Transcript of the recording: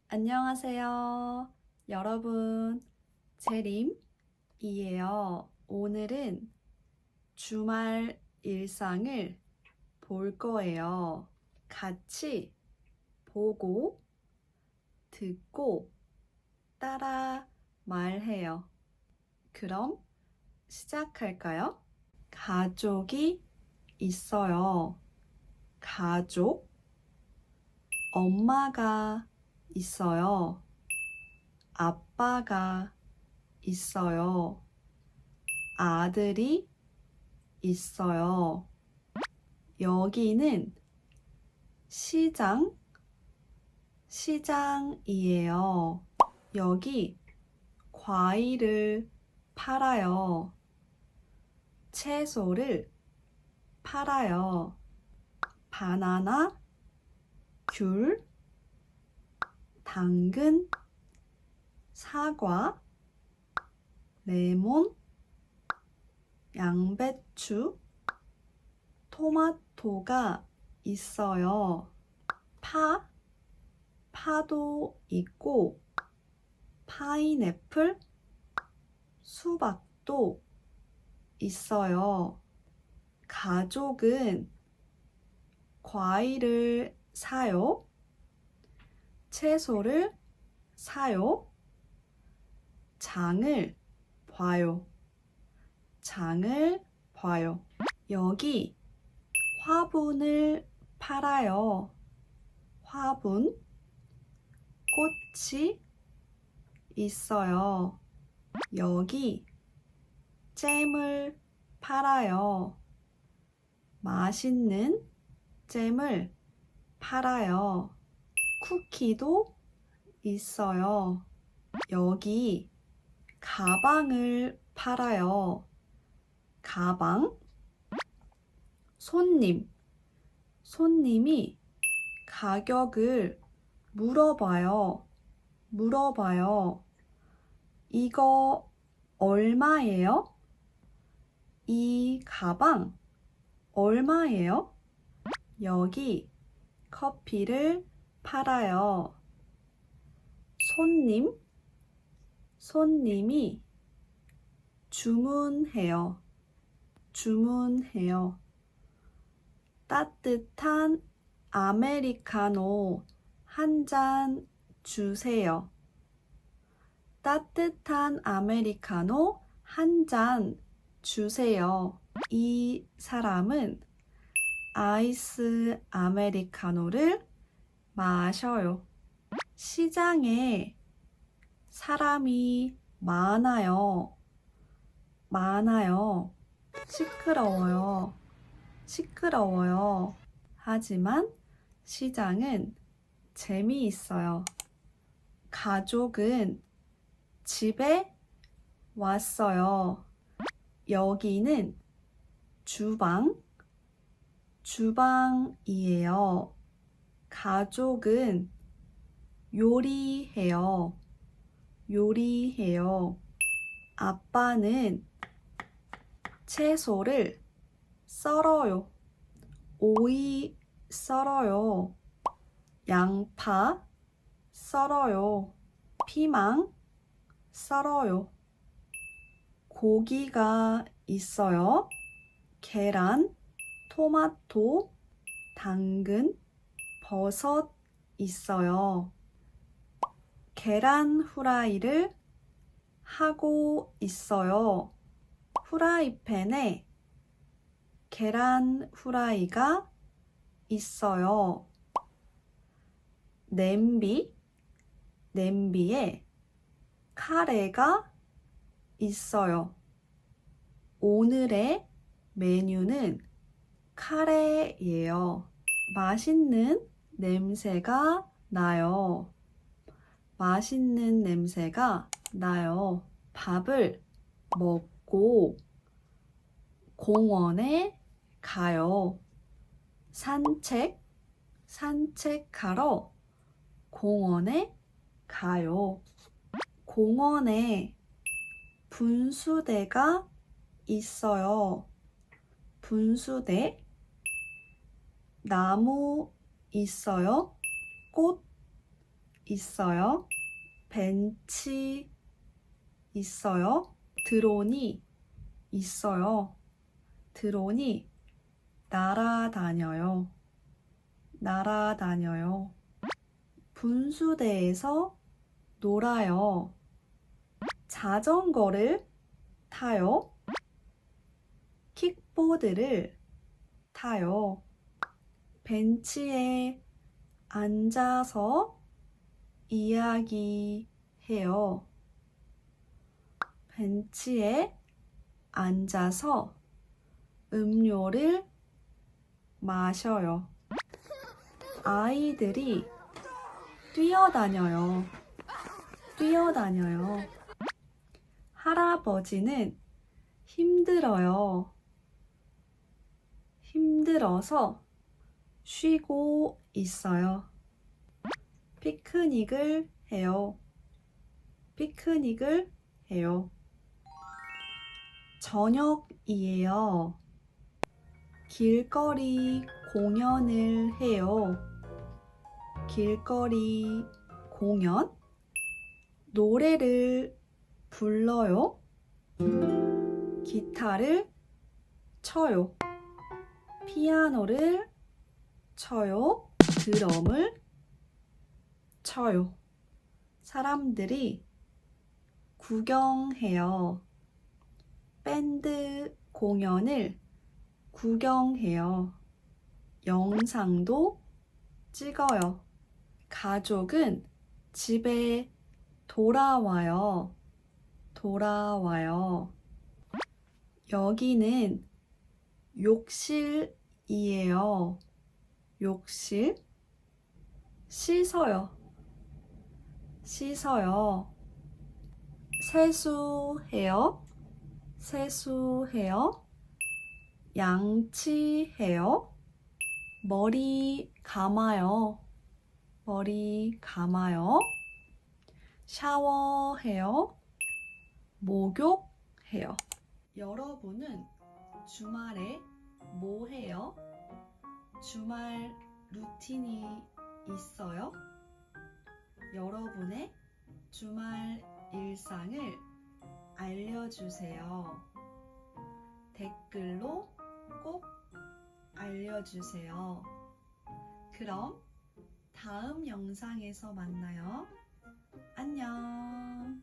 안녕하세요. 여러분, 재림이에요. 오늘은 주말 일상을 볼 거예요. 같이 보고, 듣고, 따라 말해요. 그럼 시작할까요? 가족이 있어요. 가족, 엄마가 있어요. 아빠가 있어요. 아들이 있어요. 여기는 시장이에요. 여기 과일을 팔아요. 채소를 팔아요. 바나나, 귤, 당근, 사과, 레몬, 양배추, 토마토가 있어요. 파도 있고, 파인애플, 수박도 있어요. 가족은 과일을 사요. 채소를 사요. 장을 봐요. 장을 봐요. 여기 화분을 팔아요. 화분, 꽃이 있어요. 여기 잼을 팔아요. 맛있는 잼을 팔아요. 쿠키도 있어요. 여기 가방을 팔아요. 가방, 손님이 가격을 물어봐요. 이거 얼마예요? 이 가방 얼마예요? 여기 커피를 팔아요. 손님이 주문해요. 따뜻한 아메리카노 한 잔 주세요. 따뜻한 아메리카노 한 잔 주세요. 이 사람은 아이스 아메리카노를 마셔요. 시장에 사람이 많아요. 시끄러워요. 하지만 시장은 재미있어요. 가족은 집에 왔어요. 여기는 주방이에요. 가족은 요리해요. 아빠는 채소를 썰어요. 오이 썰어요. 양파 썰어요. 피망 썰어요. 고기가 있어요. 계란, 토마토, 당근, 버섯 있어요. 계란 후라이를 하고 있어요. 후라이팬에 계란 후라이가 있어요. 냄비에 카레가 있어요. 오늘의 메뉴는 카레예요. 맛있는 냄새가 나요. 밥을 먹고 공원에 가요. 산책하러 공원에 가요. 공원에 분수대가 있어요. 나무 있어요. 꽃 있어요? 벤치 있어요? 드론이 있어요. 드론이 날아다녀요. 날아다녀요. 분수대에서 놀아요. 자전거를 타요. 킥보드를 타요. 벤치에 앉아서 이야기해요. 벤치에 앉아서 음료를 마셔요. 아이들이 뛰어다녀요. 뛰어다녀요. 할아버지는 힘들어요. 힘들어서 쉬고 있어요. 피크닉을 해요. 피크닉을 해요. 저녁이에요. 길거리 공연을 해요. 길거리 공연? 노래를 불러요. 기타를 쳐요. 피아노를 쳐요. 드럼을 쳐요. 사람들이 구경해요. 밴드 공연을 구경해요. 영상도 찍어요. 가족은 집에 돌아와요. 돌아와요. 여기는 욕실이에요. 욕실. 씻어요. 씻어요. 세수해요. 세수해요. 양치해요. 머리 감아요. 머리 감아요. 샤워해요. 목욕해요. 여러분은 주말에 뭐 해요? 주말 루틴이 있어요? 여러분의 주말 일상을 알려주세요. 댓글로 꼭 알려주세요. 그럼 다음 영상에서 만나요. 안녕.